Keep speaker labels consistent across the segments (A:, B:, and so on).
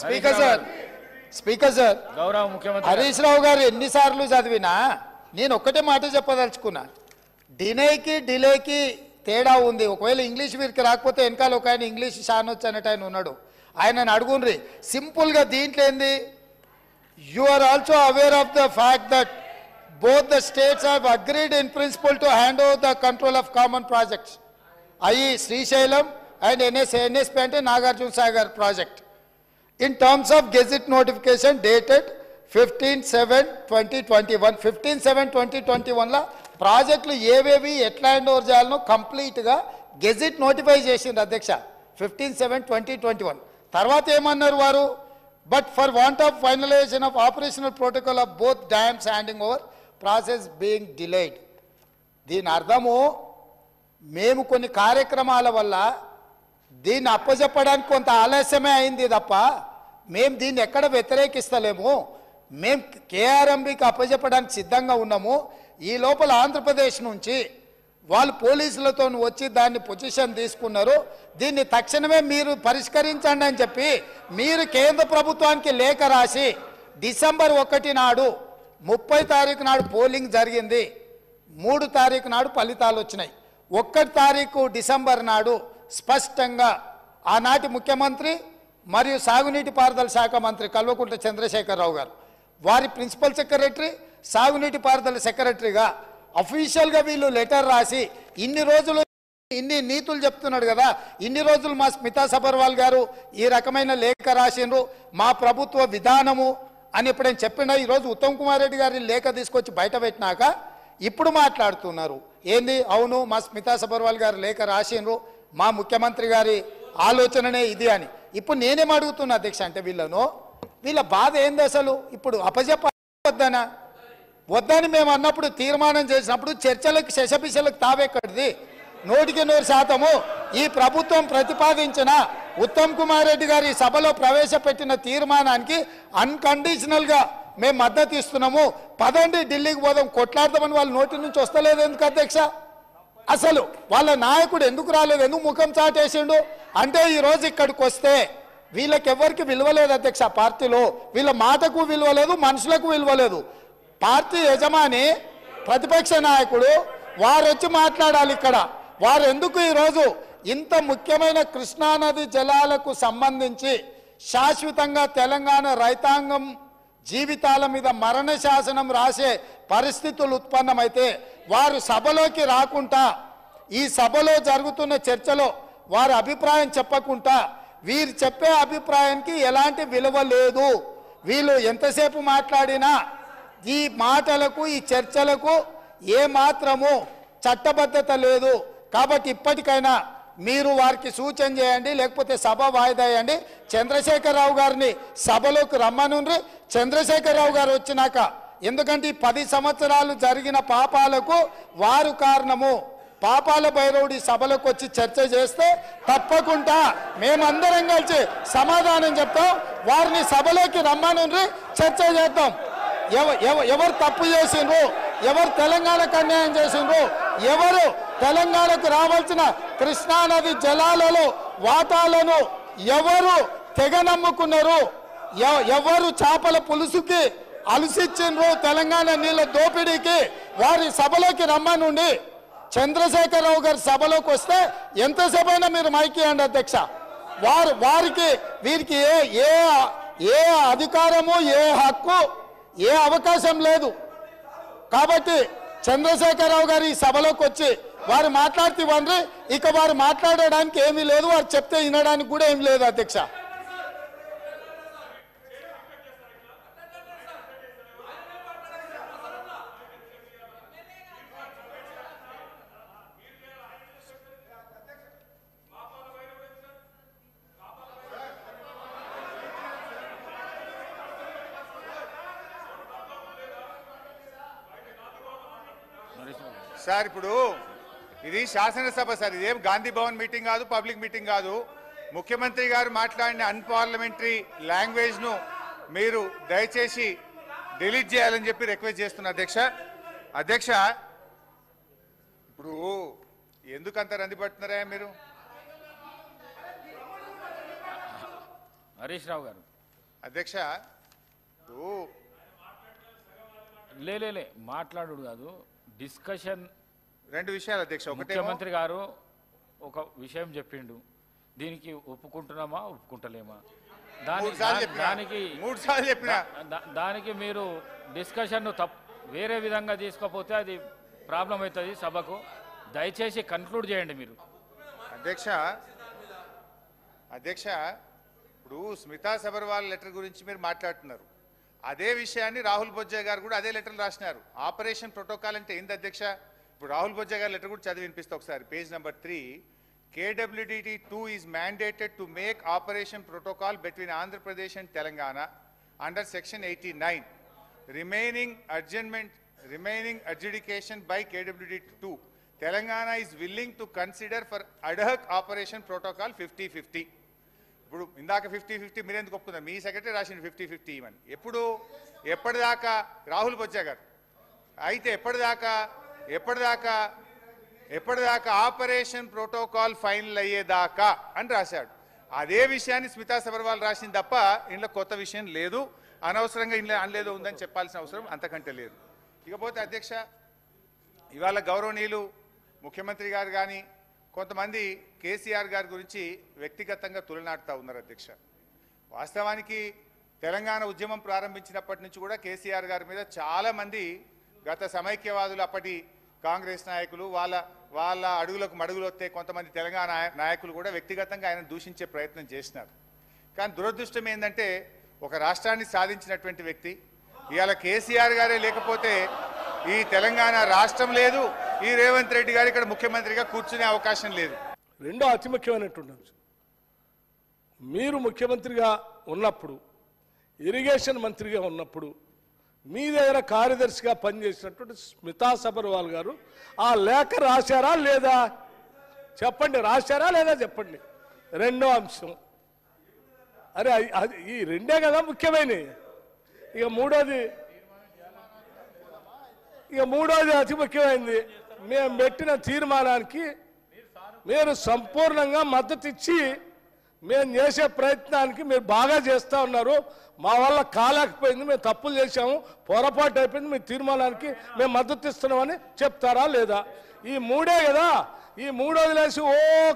A: Speaker sir
B: గౌరవ ముఖ్యమంత్రి
A: హరీష్ రావు గారు ఎన్నిసార్లు చదివినా నేను ఒక్కటే మాట చెప్పదలుచుకున్నా. డిలేకి తేడా ఉంది. ఒకవేళ ఇంగ్లీష్ వీరికి రాకపోతే వెనకాల ఒక ఆయన ఇంగ్లీష్ షానొచ్చు అనేట ఆయన ఉన్నాడు, ఆయనను అడుగుండ్రి. సింపుల్గా దీంట్లో ఏంది, you are also aware of the fact that both the states have agreed in principle to hand over the control of common projects, i.e. Srisailam and NSP ante Nagarjuna Sagar project, in terms of gazette notification dated 15/7/2021. 15/7/2021 la ప్రాజెక్టులు ఏవేవి ఎట్లా hand over చేయాలనో కంప్లీట్గా gazette notify చేసిండ్రు అధ్యక్ష 15/7/2021. తర్వాత ఏమన్నారు వారు, but for want of finalisation of operational protocol of both dams handing over process being delayed. దీని అర్థము మేము కొన్ని కార్యక్రమాల వల్ల దీన్ని అప్పచెప్పడానికి కొంత ఆలస్యమే అయింది తప్ప మేము దీన్ని ఎక్కడ వ్యతిరేకిస్తలేము. మేము కేఆర్ఎంబికి అప్పచెప్పడానికి సిద్ధంగా ఉన్నాము. ఈ లోపల ఆంధ్రప్రదేశ్ నుంచి వాళ్ళు పోలీసులతో వచ్చి దాన్ని పొజిషన్ తీసుకున్నారు. దీన్ని తక్షణమే మీరు పరిష్కరించండి అని చెప్పి మీరు కేంద్ర ప్రభుత్వానికి లేఖ రాసి డిసెంబర్ 1 నాడు 30 తారీఖు నాడు పోలింగ్ జరిగింది, 3 తారీఖు నాడు ఫలితాలు వచ్చినాయి. 1 తారీఖు డిసెంబర్ నాడు స్పష్టంగా ఆనాటి ముఖ్యమంత్రి మరియు సాగునీటి పారుదల శాఖ మంత్రి కల్వకుంట్ల చంద్రశేఖరరావు గారు, వారి ప్రిన్సిపల్ సెక్రటరీ, సాగునీటి పారుదల సెక్రటరీగా అఫీషియల్గా వీళ్ళు లెటర్ రాసి ఇన్ని రోజులు ఇన్ని నీతులు చెప్తున్నాడు కదా, ఇన్ని రోజులు మా స్మితా సబర్వాల్ గారు ఈ రకమైన లేఖ రాసిండ్రు, మా ప్రభుత్వ విధానము అని ఎప్పుడైనా చెప్పినా ఈరోజు ఉత్తమ్ కుమార్ రెడ్డి గారి లేఖ తీసుకొచ్చి బయట పెట్టినాక ఇప్పుడు మాట్లాడుతున్నారు ఏంది, అవును మా స్మితా సబర్వాల్ గారు లేఖ రాసిండ్రు, మా ముఖ్యమంత్రి గారి ఆలోచననే ఇది అని. ఇప్పుడు నేనేం అడుగుతున్నా అధ్యక్ష అంటే వీళ్ళ బాధ ఏంది అసలు, ఇప్పుడు అప్పచెప్పొద్దనా వద్దని మేము అన్నప్పుడు తీర్మానం చేసినప్పుడు చర్చలకు శశపిశలకు తావెక్కడిది, 100% ఈ ప్రభుత్వం ప్రతిపాదించిన ఉత్తమ్ కుమార్ రెడ్డి గారి సభలో ప్రవేశపెట్టిన తీర్మానానికి అన్కండిషనల్గా మేము మద్దతు ఇస్తున్నాము. పదండి ఢిల్లీకి పోదాం కొట్లాడదామని వాళ్ళ నోటి నుంచి వస్తలేదు ఎందుకు అధ్యక్ష? అసలు వాళ్ళ నాయకుడు ఎందుకు రాలేదు, ఎందుకు ముఖం చాటేసిండు అంటే ఈరోజు ఇక్కడికి వస్తే వీళ్ళకెవ్వరికి విలువలేదు అధ్యక్ష. పార్టీలో వీళ్ళ మాటకు విలువలేదు, మనుషులకు విలువలేదు. పార్టీ యజమాని ప్రతిపక్ష నాయకుడు వారు వచ్చి మాట్లాడాలి ఇక్కడ. వారు ఎందుకు ఈరోజు ఇంత ముఖ్యమైన కృష్ణానది జలాలకు సంబంధించి శాశ్వతంగా తెలంగాణ రైతాంగం జీవితాల మీద మరణ శాసనం రాసే పరిస్థితులు ఉత్పన్నమైతే వారు సభలోకి రాకుండా ఈ సభలో జరుగుతున్న చర్చలో వారి అభిప్రాయం చెప్పకుండా వీరు చెప్పే అభిప్రాయానికి ఎలాంటి విలువ లేదు. వీళ్ళు ఎంతసేపు మాట్లాడినా ఈ మాటలకు ఈ చర్చలకు ఏ మాత్రము చట్టబద్ధత లేదు. కాబట్టి ఇప్పటికైనా మీరు వారికి సూచన చేయండి, లేకపోతే సభ వాయిదా వేయండి. చంద్రశేఖరరావు గారిని సభలోకి రమ్మనుండ్రి. చంద్రశేఖరరావు గారు వచ్చినాక, ఎందుకంటే ఈ 10 సంవత్సరాలు జరిగిన పాపాలకు వారు కారణము. పాపాల భైరవుడి సభలోకి వచ్చి చర్చ చేస్తే తప్పకుండా మేమందరం కలిసి సమాధానం చెప్తాం. వారిని సభలోకి రమ్మనుండ్రి, చర్చ చేద్దాం. ఎవరు తప్పు చేసిండ్రు, ఎవరు తెలంగాణకు అన్యాయం చేసిండ్రు, ఎవరు తెలంగాణకు రావాల్సిన కృష్ణానది జలాలలో వాటాలను ఎవరు తెగ నమ్ముకున్నారు, ఎవరు చేపల పులుసుకి అలసిచ్చిండ్రు వారి నీళ్ళ దోపిడీకి, వారి సభలోకి రమ్మనుండి. చంద్రశేఖరరావు గారి సభలోకి వస్తే ఎంతసేపైనా మీరు మైకియండి అధ్యక్ష. వారికి వీరికి ఏ అధికారము, ఏ హక్కు, ఏ అవకాశం లేదు. కాబట్టి చంద్రశేఖరరావు గారు ఈ సభలోకి వచ్చి వారు మాట్లాడితే ఇవ్వండి. ఇక వారు మాట్లాడడానికి ఏమీ లేదు, వారు చెప్తే వినడానికి కూడా ఏమీ లేదు అధ్యక్ష.
C: సార్ ఇప్పుడు ఇది శాసనసభ సార్, ఇదేం గాంధీ భవన్ మీటింగ్ కాదు, పబ్లిక్ మీటింగ్ కాదు. ముఖ్యమంత్రి గారు మాట్లాడిన అన్పార్లమెంటరీ లాంగ్వేజ్ను మీరు దయచేసి డిలీట్ చేయాలని చెప్పి రిక్వెస్ట్ చేస్తున్నా అధ్యక్ష. ఇప్పుడు ఎందుకంత రంది పడుతున్నారా మీరు?
B: హరీష్ రావు గారు
C: అధ్యక్ష
B: లే మాట్లాడు కాదు డిస్కషన్.
C: రెండు విషయాలు అధ్యక్ష.
B: ముఖ్యమంత్రి గారు ఒక విషయం చెప్పిండు, దీనికి ఒప్పుకుంటున్నామా ఒప్పుకుంటలేమా, దానికి మీరు డిస్కషన్ వేరే విధంగా తీసుకోకపోతే అది ప్రాబ్లం అవుతుంది సభకు. దయచేసి కన్క్లూడ్ చేయండి మీరు.
C: అధ్యక్ష ఇప్పుడు స్మితా సబర్వాల్ లెటర్ గురించి మీరు మాట్లాడుతున్నారు. అదే విషయాన్ని రాహుల్ బొజ్జా గారు కూడా అదే లెటర్లు రాసినారు. ఆపరేషన్ ప్రోటోకాల్ అంటే ఏంది అధ్యక్ష? ఇప్పుడు రాహుల్ బొజ్జా గారి లెటర్ కూడా చదివి వినిపిస్తా ఒకసారి. Page number 3, KWDT2 is mandated to make operation protocol between Andhra Pradesh and Telangana under section 89. Remaining adjudication by KWDT2. Telangana is willing to consider for ad hoc operation protocol 50-50. ఇప్పుడు ఇందాక 50-50 మీరెందుకు ఒప్పుకున్నారు? మీ secretary రాసిన 50-50 ఇవని ఎప్పటిదాకా రాహుల్ బొజ్జా గారు అయితే ఎప్పటిదాకా ఆపరేషన్ ప్రోటోకాల్ ఫైనల్ అయ్యేదాకా అని రాశాడు. అదే విషయాన్ని స్మితా సబర్వాల్ రాసింది తప్ప ఇంట్లో కొత్త విషయం లేదు. అనవసరంగా ఇంట్లో అనలేదో ఉందని చెప్పాల్సిన అవసరం అంతకంటే లేదు. ఇకపోతే అధ్యక్ష, ఇవాళ గౌరవనీయులు ముఖ్యమంత్రి గారు కానీ కొంతమంది కేసీఆర్ గారి గురించి వ్యక్తిగతంగా తులనాడుతూ ఉన్నారు అధ్యక్ష. వాస్తవానికి తెలంగాణ ఉద్యమం ప్రారంభించినప్పటి నుంచి కూడా కేసీఆర్ గారి మీద చాలామంది గత సమైక్యవాదులు, అప్పటి కాంగ్రెస్ నాయకులు, వాళ్ళ అడుగులకు మడుగులు వస్తే కొంతమంది తెలంగాణ నాయకులు కూడా వ్యక్తిగతంగా ఆయన దూషించే ప్రయత్నం చేసినారు. కానీ దురదృష్టం ఏంటంటే ఒక రాష్ట్రాన్ని సాధించినటువంటి వ్యక్తి ఇవాళ కేసీఆర్ గారే లేకపోతే ఈ తెలంగాణ రాష్ట్రం లేదు, ఈ రేవంత్ రెడ్డి గారు ఇక్కడ ముఖ్యమంత్రిగా కూర్చునే అవకాశం లేదు.
D: రెండో అతి ముఖ్యమైనటువంటి మీరు ముఖ్యమంత్రిగా ఉన్నప్పుడు, ఇరిగేషన్ మంత్రిగా ఉన్నప్పుడు మీ దగ్గర కార్యదర్శిగా పనిచేసినటువంటి స్మితా సబర్వాల్ గారు ఆ లేఖ రాశారా లేదా చెప్పండి, రాశారా లేదా చెప్పండి. రెండో అంశం, అరే అది ఈ రెండే కదా ముఖ్యమైనవి. ఇక మూడోది అతి ముఖ్యమైనది, మేము పెట్టిన తీర్మానానికి మీరు సంపూర్ణంగా మద్దతు ఇచ్చి మేము చేసే ప్రయత్నానికి మీరు బాగా చేస్తూ ఉన్నారు. మా వల్ల కాలేకపోయింది, మేము తప్పులు చేశాము, పొరపాటు అయిపోయింది, మీ తీర్మానానికి మేము మద్దతు ఇస్తున్నామని చెప్తారా లేదా? ఈ మూడే కదా. ఈ మూడు వదిలేసి ఓ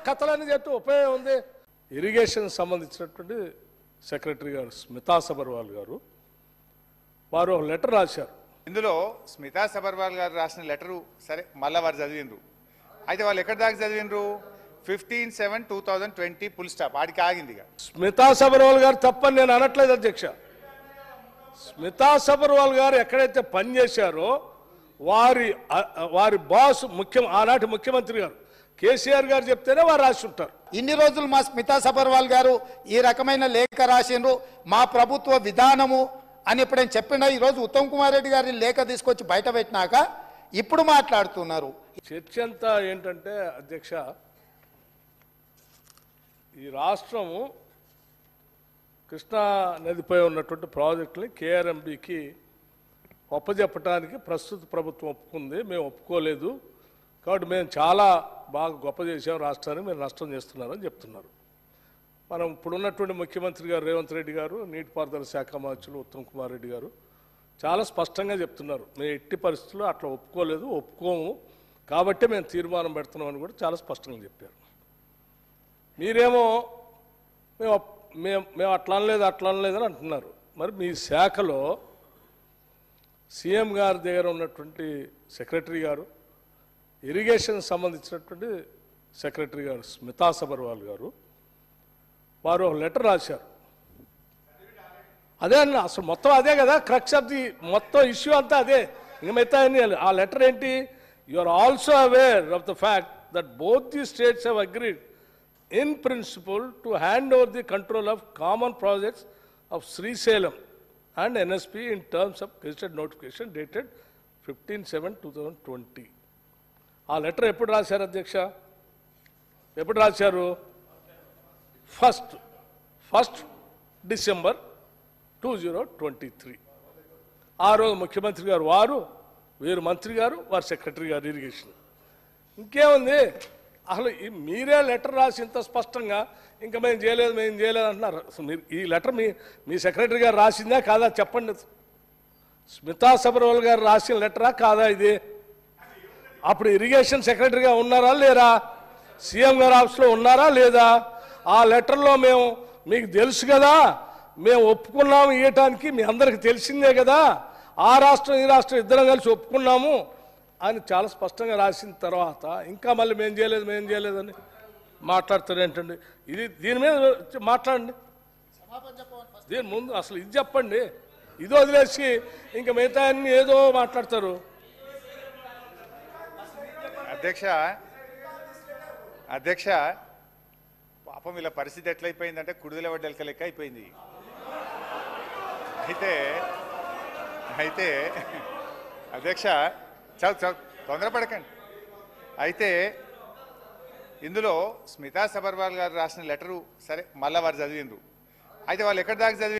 D: కథలని చెప్తే ఉపయోగం ఉంది. ఇరిగేషన్ సంబంధించినటువంటి సెక్రటరీ గారు స్మితా సబర్వాల్ గారు వారు ఒక లెటర్ రాశారు.
C: ఇందులో స్మితా సబర్వాల్ గారు రాసిన లెటరు సరే మళ్ళీ వారు చదివినరు. అయితే వాళ్ళు ఎక్కడి దాకా చదివినరు? 15/7/2020 ఫుల్ స్టాప్, ఆడికి ఆగింది.
D: స్మితా సబర్వాల్ గారు తప్పని నేను అనట్లేదు అధ్యక్ష. స్మితా సబర్వాల్ గారు ఎక్కడైతే పనిచేశారో వారి బాస్ ఆనాటి ముఖ్యమంత్రి గారు కేసీఆర్ గారు చెప్తేనే వారు రాసి ఉంటారు.
A: ఇన్ని రోజులు మా స్మితా సబర్వాల్ గారు ఈ రకమైన లేఖ రాసిండ్రు, మా ప్రభుత్వ విధానము అని ఎప్పుడైనా చెప్పిండా? ఈరోజు ఉత్తమ్ కుమార్ రెడ్డి గారి లేఖ తీసుకొచ్చి బయట పెట్టినాక ఇప్పుడు మాట్లాడుతున్నారు.
D: చర్చ అంతా ఏంటంటే అధ్యక్ష, ఈ రాష్ట్రము కృష్ణా నదిపై ఉన్నటువంటి ప్రాజెక్టుని కేఆర్ఎంబికి ఒప్పజెప్పడానికి ప్రస్తుత ప్రభుత్వం ఒప్పుకుంది, మేము ఒప్పుకోలేదు. కాబట్టి మేము చాలా బాగా గొప్ప చేసాం రాష్ట్రాన్ని, మీరు నష్టం చేస్తున్నారని చెప్తున్నారు. మనం ఇప్పుడున్నటువంటి ముఖ్యమంత్రి గారు రేవంత్ రెడ్డి గారు, నీటిపారుదల శాఖ మంత్రులు ఉత్తమ్ కుమార్ రెడ్డి గారు చాలా స్పష్టంగా చెప్తున్నారు, మేము ఎట్టి పరిస్థితుల్లో అట్లా ఒప్పుకోము కాబట్టి మేము తీర్మానం పెడుతున్నామని కూడా చాలా స్పష్టంగా చెప్పారు. మీరేమో మేము అట్లా అనలేదని అంటున్నారు. మరి మీ శాఖలో సీఎం గారి దగ్గర ఉన్నటువంటి సెక్రటరీ గారు, ఇరిగేషన్ సంబంధించినటువంటి సెక్రటరీ గారు స్మితా సబర్వాల్ గారు వారు ఒక లెటర్ రాశారు. అదే అన్న అసలు మొత్తం అదే కదా క్రక్స్ ఆఫ్ ది మొత్తం ఇష్యూ అంతా అదే. ఇంక మిగతా ఆ లెటర్ ఏంటి? You are also aware of the fact that both the states have agreed in principle to hand over the control of common projects of Srisalem and NSP in terms of gazetted notification dated 15/7/2020. ఆ letter ఎప్పుడు రాశారు అధ్యక్ష? ఎప్పుడు రాశారు? 1 December 2023. ఆ రోజు ముఖ్యమంత్రి గారు వీరు మంత్రి గారు, వారు సెక్రటరీ గారు ఇరిగేషన్. ఇంకేముంది? అసలు మీరే లెటర్ రాసి ఇంత స్పష్టంగా ఇంకా మేము చేయలేదు అంటున్నారు. అసలు మీరు ఈ లెటర్ మీ సెక్రటరీ గారు రాసిందా కాదా చెప్పండి. స్మితా సబర్వాల్ గారు రాసిన లెటరా కాదా ఇది? అప్పుడు ఇరిగేషన్ సెక్రటరీగా ఉన్నారా లేరా? సీఎం గారు ఆఫీస్లో ఉన్నారా లేదా? ఆ లెటర్లో మేము మీకు తెలుసు కదా, మేము ఒప్పుకున్నాము ఇవ్వటానికి, మీ అందరికి తెలిసిందే కదా, ఆ రాష్ట్రం ఈ రాష్ట్రం ఇద్దరం కలిసి ఒప్పుకున్నాము అని చాలా స్పష్టంగా రాసిన తర్వాత ఇంకా మళ్ళీ మేము చేయలేదని మాట్లాడతారు ఏంటండి? దీని మీద మాట్లాడండి. దీని ముందు అసలు ఇది చెప్పండి. ఇది వదిలేసి ఇంకా మిగతా అన్ని ఏదో మాట్లాడతారు.
C: అధ్యక్ష పాపం వీళ్ళ పరిస్థితి ఎట్లయిపోయిందంటే కుడిదల వడ్డెలక లెక్క అయిపోయింది. అయితే అధ్యక్ష చాలా తొందరపడకండి. అయితే ఇందులో స్మితా సబర్వాల్ గారు రాసిన లెటరు సరే మళ్ళా వారు చదివిండ్రు. అయితే వాళ్ళు ఎక్కడి దాకా చదివి